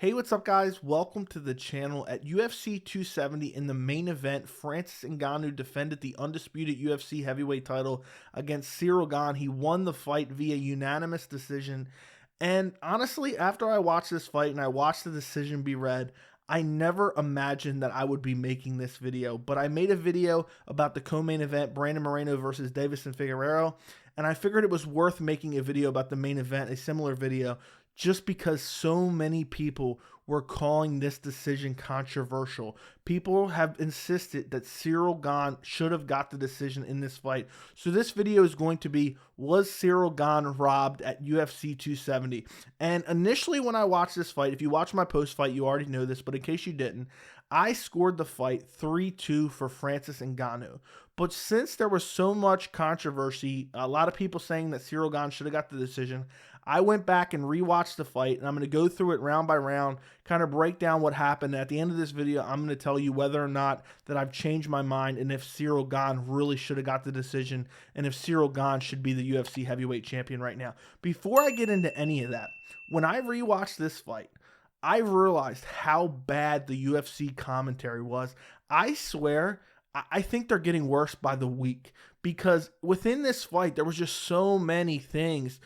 Hey, what's up, guys? Welcome to the channel. At UFC 270 in the main event, Francis Ngannou defended the undisputed UFC heavyweight title against Ciryl Gane. He won the fight via unanimous decision. And honestly, after I watched this fight and I watched the decision be read, I never imagined that I would be making this video. But I made a video about the co-main event, Brandon Moreno versus Davison Figueiredo, and I figured it was worth making a video about the main event, a similar video, just because so many people were calling this decision controversial. People have insisted that Ciryl Gane should have got the decision in this fight. So this video is going to be, was Ciryl Gane robbed at UFC 270? And initially when I watched this fight, if you watch my post-fight, you already know this, but in case you didn't, I scored the fight 3-2 for Francis Ngannou. But since there was so much controversy, a lot of people saying that Ciryl Gane should have got the decision, I went back and rewatched the fight, and I'm going to go through it round by round, kind of break down what happened. At the end of this video, I'm going to tell you whether or not that I've changed my mind and if Ciryl Gane really should have got the decision and if Ciryl Gane should be the UFC heavyweight champion right now. Before I get into any of that, when I rewatched this fight, I realized how bad the UFC commentary was. I swear, I think they're getting worse by the week because within this fight, there was just so many things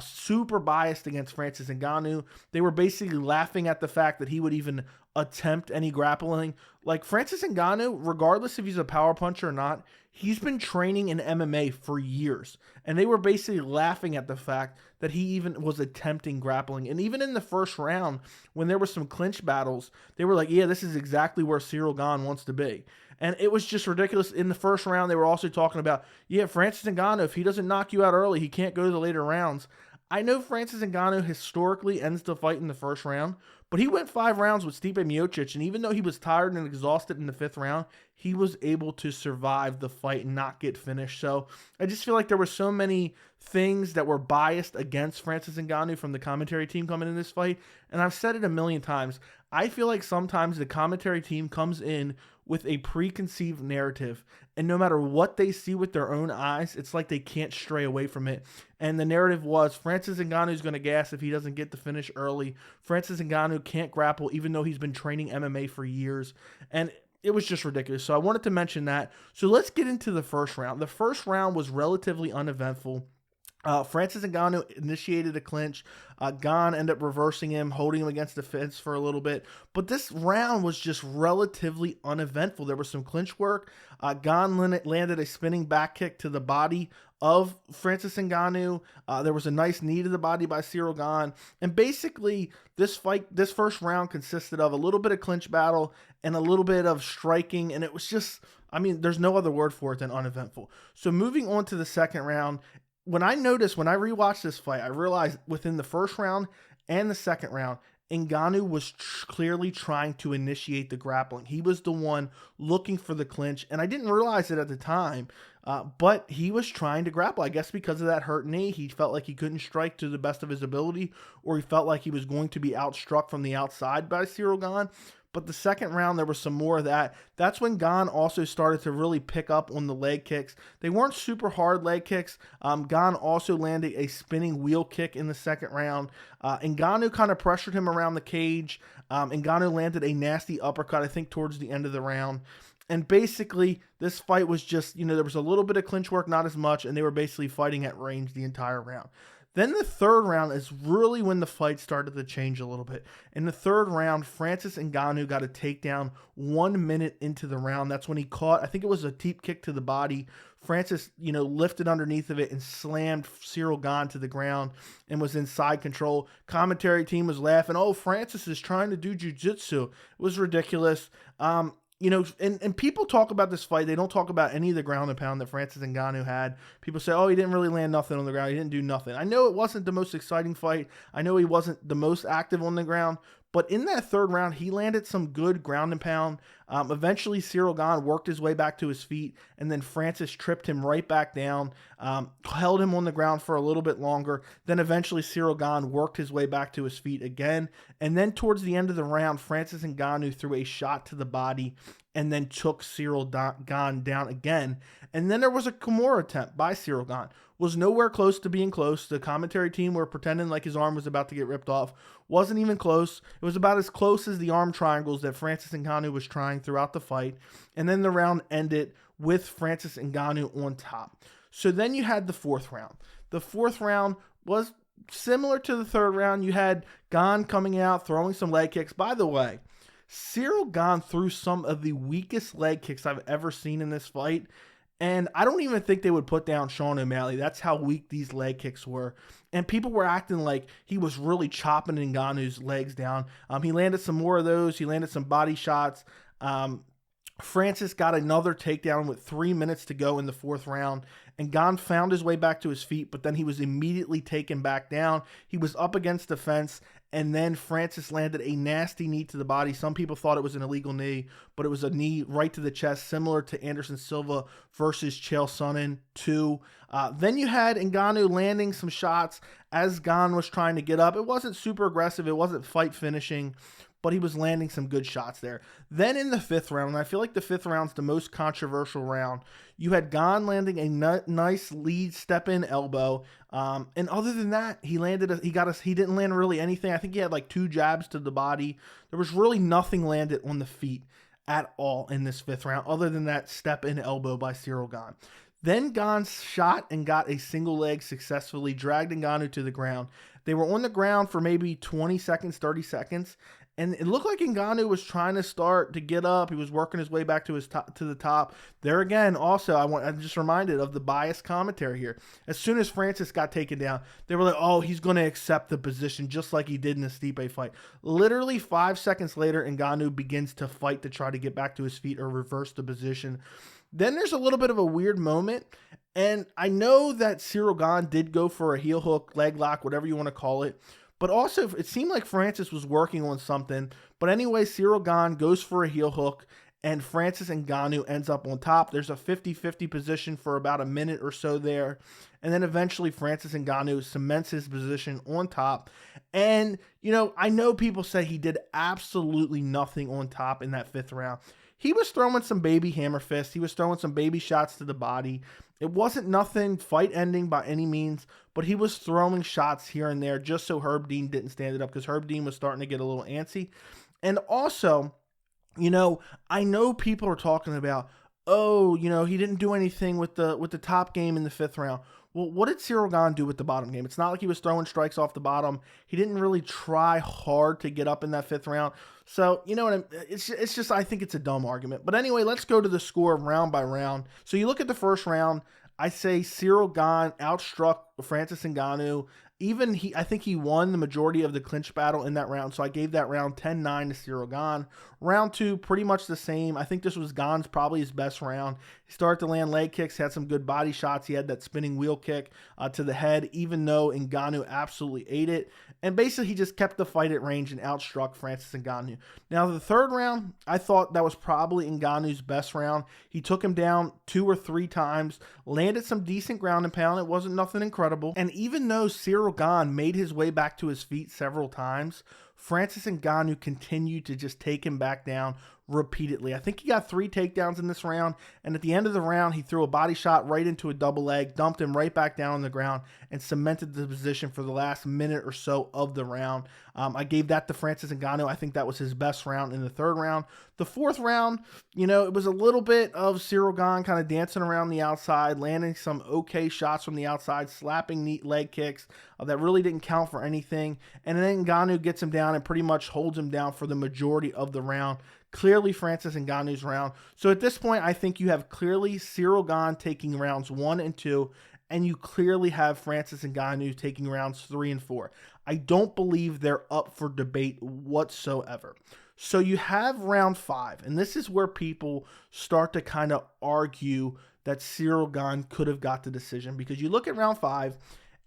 super biased against Francis Ngannou. They were basically laughing at the fact that he would even attempt any grappling. Like Francis Ngannou, regardless if he's a power puncher or not, he's been training in MMA for years. And they were basically laughing at the fact that he even was attempting grappling. And even in the first round, when there were some clinch battles, they were like, yeah, this is exactly where Ciryl Gane wants to be. And it was just ridiculous. In the first round, they were also talking about, yeah, Francis Ngannou, if he doesn't knock you out early, he can't go to the later rounds. I know Francis Ngannou historically ends the fight in the first round, but he went 5 rounds with Stipe Miocic, and even though he was tired and exhausted in the 5th round, he was able to survive the fight and not get finished. So I just feel like there were so many things that were biased against Francis Ngannou from the commentary team coming in this fight, and I've said it a million times. I feel like sometimes the commentary team comes in with a preconceived narrative, and no matter what they see with their own eyes, it's like they can't stray away from it. And the narrative was Francis Ngannou is going to gas if he doesn't get the finish early. Francis Ngannou can't grapple even though he's been training MMA for years. And it was just ridiculous. So I wanted to mention that. So let's get into the first round. The first round was relatively uneventful. Francis Ngannou initiated a clinch. Gane ended up reversing him, holding him against the fence for a little bit. But this round was just relatively uneventful. There was some clinch work. Gane landed a spinning back kick to the body of Francis Ngannou. There was a nice knee to the body by Ciryl Gane. And basically, this first round consisted of a little bit of clinch battle and a little bit of striking. And it was just, I mean, there's no other word for it than uneventful. So moving on to the second round, when I rewatched this fight, I realized within the first round and the second round, Ngannou was clearly trying to initiate the grappling. He was the one looking for the clinch, and I didn't realize it at the time, but he was trying to grapple. I guess because of that hurt knee, he felt like he couldn't strike to the best of his ability, or he felt like he was going to be outstruck from the outside by Ciryl Gane. But the second round, there was some more of that. That's when Gane also started to really pick up on the leg kicks. They weren't super hard leg kicks. Gane also landed a spinning wheel kick in the second round. Ngannou kind of pressured him around the cage. Ngannou landed a nasty uppercut, I think, towards the end of the round. And basically, this fight was just, there was a little bit of clinch work, not as much, and they were basically fighting at range the entire round. Then the third round is really when the fight started to change a little bit. In the third round, Francis Ngannou got a takedown 1 minute into the round. That's when he caught, I think it was a deep kick to the body. Francis, lifted underneath of it and slammed Ciryl Gane to the ground and was in side control. Commentary team was laughing, oh, Francis is trying to do jiu-jitsu. It was ridiculous. And people talk about this fight. They don't talk about any of the ground and pound that Francis Ngannou had. People say, oh, he didn't really land nothing on the ground. He didn't do nothing. I know it wasn't the most exciting fight. I know he wasn't the most active on the ground. But in that third round, he landed some good ground and pound. Eventually, Ciryl Gane worked his way back to his feet, and then Francis tripped him right back down, held him on the ground for a little bit longer. Then eventually, Ciryl Gane worked his way back to his feet again. And then towards the end of the round, Francis Ngannou threw a shot to the body and then took Ciryl Gane down again. And then there was a Kimura attempt by Ciryl Gane. Was nowhere close to being close. The commentary team were pretending like his arm was about to get ripped off. Wasn't even close. It was about as close as the arm triangles that Francis Ngannou was trying throughout the fight. And then the round ended with Francis Ngannou on top. So then you had the fourth round. The fourth round was similar to the third round. You had Gane coming out, throwing some leg kicks. By the way, Ciryl Gane threw some of the weakest leg kicks I've ever seen in this fight. And I don't even think they would put down Sean O'Malley. That's how weak these leg kicks were. And people were acting like he was really chopping Ngannou's legs down. He landed some more of those. He landed some body shots. Francis got another takedown with 3 minutes to go in the fourth round. And Gane found his way back to his feet, but then he was immediately taken back down. He was up against the fence, and then Francis landed a nasty knee to the body. Some people thought it was an illegal knee, but it was a knee right to the chest, similar to Anderson Silva versus Chael Sonnen 2. Then you had Ngannou landing some shots as Gane was trying to get up. It wasn't super aggressive. It wasn't fight finishing, but he was landing some good shots there. Then in the fifth round, and I feel like the fifth round's the most controversial round, you had Gane landing a nice lead step-in elbow. And other than that, he didn't land really anything. I think he had like 2 jabs to the body. There was really nothing landed on the feet at all in this fifth round, other than that step-in elbow by Ciryl Gane. Then Gane shot and got a single leg successfully, dragged Ngannou to the ground. They were on the ground for maybe 20 seconds, 30 seconds. And it looked like Ngannou was trying to start to get up. He was working his way back to the top. There again, also, I'm just reminded of the biased commentary here. As soon as Francis got taken down, they were like, oh, he's going to accept the position just like he did in the Stipe fight. Literally 5 seconds later, Ngannou begins to fight to try to get back to his feet or reverse the position. Then there's a little bit of a weird moment. And I know that Ciryl Gane did go for a heel hook, leg lock, whatever you want to call it. But also, it seemed like Francis was working on something. But anyway, Ciryl Gane goes for a heel hook, and Francis Ngannou ends up on top. There's a 50-50 position for about a minute or so there. And then eventually, Francis Ngannou cements his position on top. And, you know, I know people say he did absolutely nothing on top in that fifth round. He was throwing some baby hammer fists. He was throwing some baby shots to the body. It wasn't nothing fight ending by any means, but he was throwing shots here and there just so Herb Dean didn't stand it up, because Herb Dean was starting to get a little antsy. And also, you know, I know people are talking about, oh, you know, he didn't do anything with the top game in the fifth round. Well, what did Ciryl Gane do with the bottom game? It's not like he was throwing strikes off the bottom. He didn't really try hard to get up in that fifth round. So, you know what it's just, I think it's a dumb argument. But anyway, let's go to the score round by round. So you look at the first round, I say Ciryl Gane outstruck Francis Ngannou. I think he won the majority of the clinch battle in that round, so I gave that round 10-9 to Ciryl Gane. Round 2, pretty much the same. I think this was Gane's probably his best round. He started to land leg kicks, had some good body shots. He had that spinning wheel kick to the head, even though Ngannou absolutely ate it. And basically, he just kept the fight at range and outstruck Francis Ngannou. Now, the third round, I thought that was probably Ngannou's best round. He took him down 2 or 3 times, landed some decent ground and pound. It wasn't nothing incredible. And even though Ciryl Gane made his way back to his feet several times, Francis Ngannou continued to just take him back down repeatedly. I think he got 3 takedowns in this round, and at the end of the round, he threw a body shot right into a double leg, dumped him right back down on the ground, and cemented the position for the last minute or so of the round. I gave that to Francis Ngannou. I think that was his best round in the third round. The fourth round, you know, it was a little bit of Ciryl Gane kind of dancing around the outside, landing some okay shots from the outside, slapping neat leg kicks that really didn't count for anything. And then Ngannou gets him down and pretty much holds him down for the majority of the round. Clearly Francis Ngannou's round. So at this point, I think you have clearly Ciryl Gane taking rounds 1 and 2, and you clearly have Francis Ngannou taking rounds 3 and 4. I don't believe they're up for debate whatsoever. So you have round 5, and this is where people start to kind of argue that Ciryl Gane could have got the decision, because you look at round 5,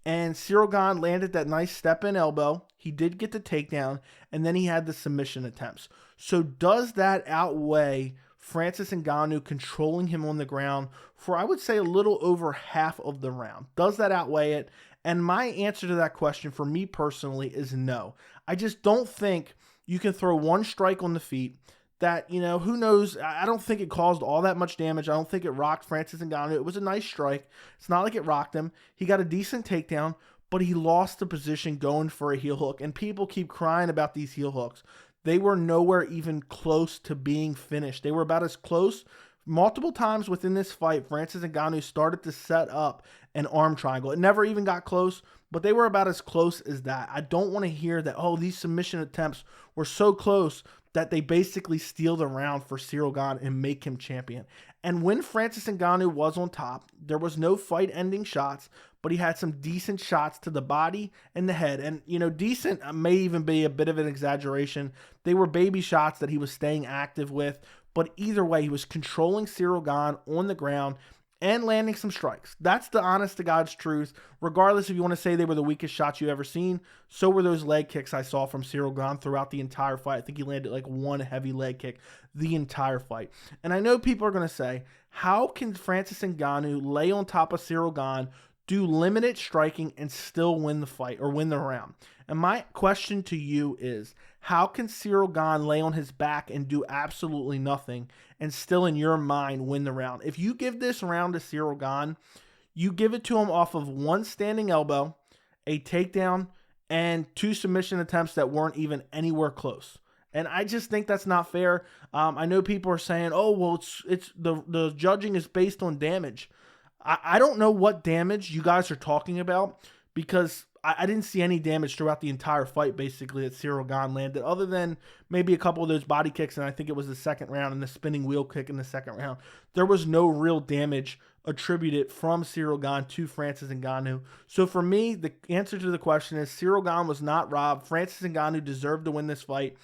and Ciryl Gane landed that nice step-in elbow. He did get the takedown, and then he had the submission attempts. So does that outweigh Francis Ngannou controlling him on the ground for, I would say, a little over half of the round? Does that outweigh it? And my answer to that question for me personally is no. I just don't think you can throw one strike on the feet that, who knows? I don't think it caused all that much damage. I don't think it rocked Francis Ngannou. It was a nice strike. It's not like it rocked him. He got a decent takedown, but he lost the position going for a heel hook. And people keep crying about these heel hooks. They were nowhere even close to being finished. They were about as close. Multiple times within this fight, Francis Ngannou started to set up an arm triangle. It never even got close, but they were about as close as that. I don't want to hear that, oh, these submission attempts were so close that they basically steal the round for Ciryl Gane and make him champion. And when Francis Ngannou was on top, there was no fight-ending shots, but he had some decent shots to the body and the head. And, decent may even be a bit of an exaggeration. They were baby shots that he was staying active with. But either way, he was controlling Ciryl Gane on the ground and landing some strikes. That's the honest to God's truth. Regardless if you want to say they were the weakest shots you've ever seen, so were those leg kicks I saw from Ciryl Gane throughout the entire fight. I think he landed like one heavy leg kick the entire fight. And I know people are going to say, how can Francis Ngannou lay on top of Ciryl Gane, do limited striking, and still win the fight or win the round? And my question to you is, how can Ciryl Gane lay on his back and do absolutely nothing and still in your mind win the round? If you give this round to Ciryl Gane, you give it to him off of one standing elbow, a takedown, and two submission attempts that weren't even anywhere close. And I just think that's not fair. I know people are saying, oh, well, it's the judging is based on damage. I don't know what damage you guys are talking about, because I didn't see any damage throughout the entire fight, basically, that Ciryl Gane landed, other than maybe a couple of those body kicks, and I think it was the second round, and the spinning wheel kick in the second round. There was no real damage attributed from Ciryl Gane to Francis Ngannou. So for me, the answer to the question is Ciryl Gane was not robbed. Francis Ngannou deserved to win this fight.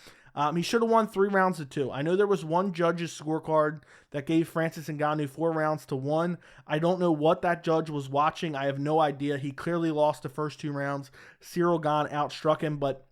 He should have won 3 rounds to 2. I know there was one judge's scorecard that gave Francis Ngannou 4 rounds to 1. I don't know what that judge was watching. I have no idea. He clearly lost the first 2 rounds. Ciryl Gane outstruck him, but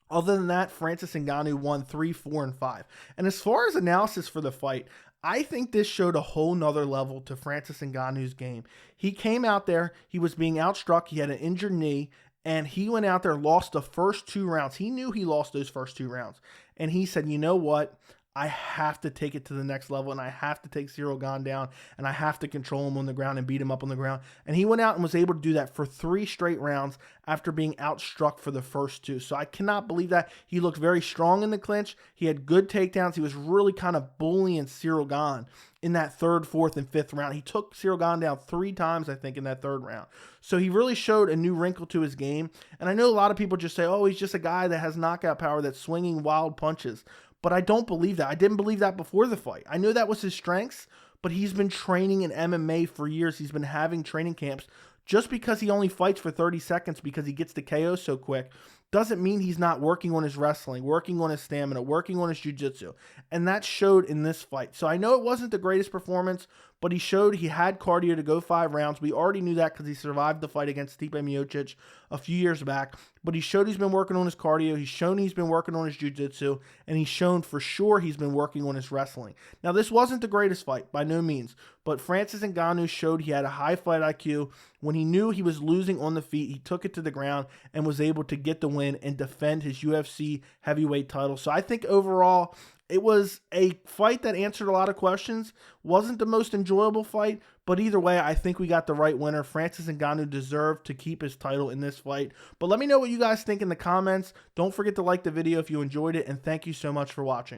other than that, Francis Ngannou won 3, 4, and 5. And as far as analysis for the fight, I think this showed a whole nother level to Francis Ngannou's game. He came out there, he was being outstruck, he had an injured knee, and he went out there, lost the first 2 rounds. He knew he lost those first 2 rounds. And he said, you know what? I have to take it to the next level, and I have to take Ciryl Gane down, and I have to control him on the ground and beat him up on the ground. And he went out and was able to do that for 3 straight rounds after being outstruck for the first 2. So I cannot believe that. He looked very strong in the clinch. He had good takedowns. He was really kind of bullying Ciryl Gane in that 3rd, 4th, and 5th round. He took Ciryl Gane down 3 times, I think, in that 3rd round. So he really showed a new wrinkle to his game. And I know a lot of people just say, oh, he's just a guy that has knockout power that's swinging wild punches. But I don't believe that. I didn't believe that before the fight. I know that was his strengths, but he's been training in MMA for years. He's been having training camps. Just because he only fights for 30 seconds because he gets the KO so quick doesn't mean he's not working on his wrestling, working on his stamina, working on his jiu-jitsu. And that showed in this fight. So I know it wasn't the greatest performance, but he showed he had cardio to go 5 rounds. We already knew that because he survived the fight against Stipe Miocic a few years back. But he showed he's been working on his cardio. He's shown he's been working on his jiu-jitsu. And he's shown for sure he's been working on his wrestling. Now, this wasn't the greatest fight, by no means. But Francis Ngannou showed he had a high fight IQ. When he knew he was losing on the feet, he took it to the ground and was able to get the win and defend his UFC heavyweight title. So I think overall, it was a fight that answered a lot of questions. Wasn't the most enjoyable fight, but either way, I think we got the right winner. Francis Ngannou deserved to keep his title in this fight. But let me know what you guys think in the comments. Don't forget to like the video if you enjoyed it, and thank you so much for watching.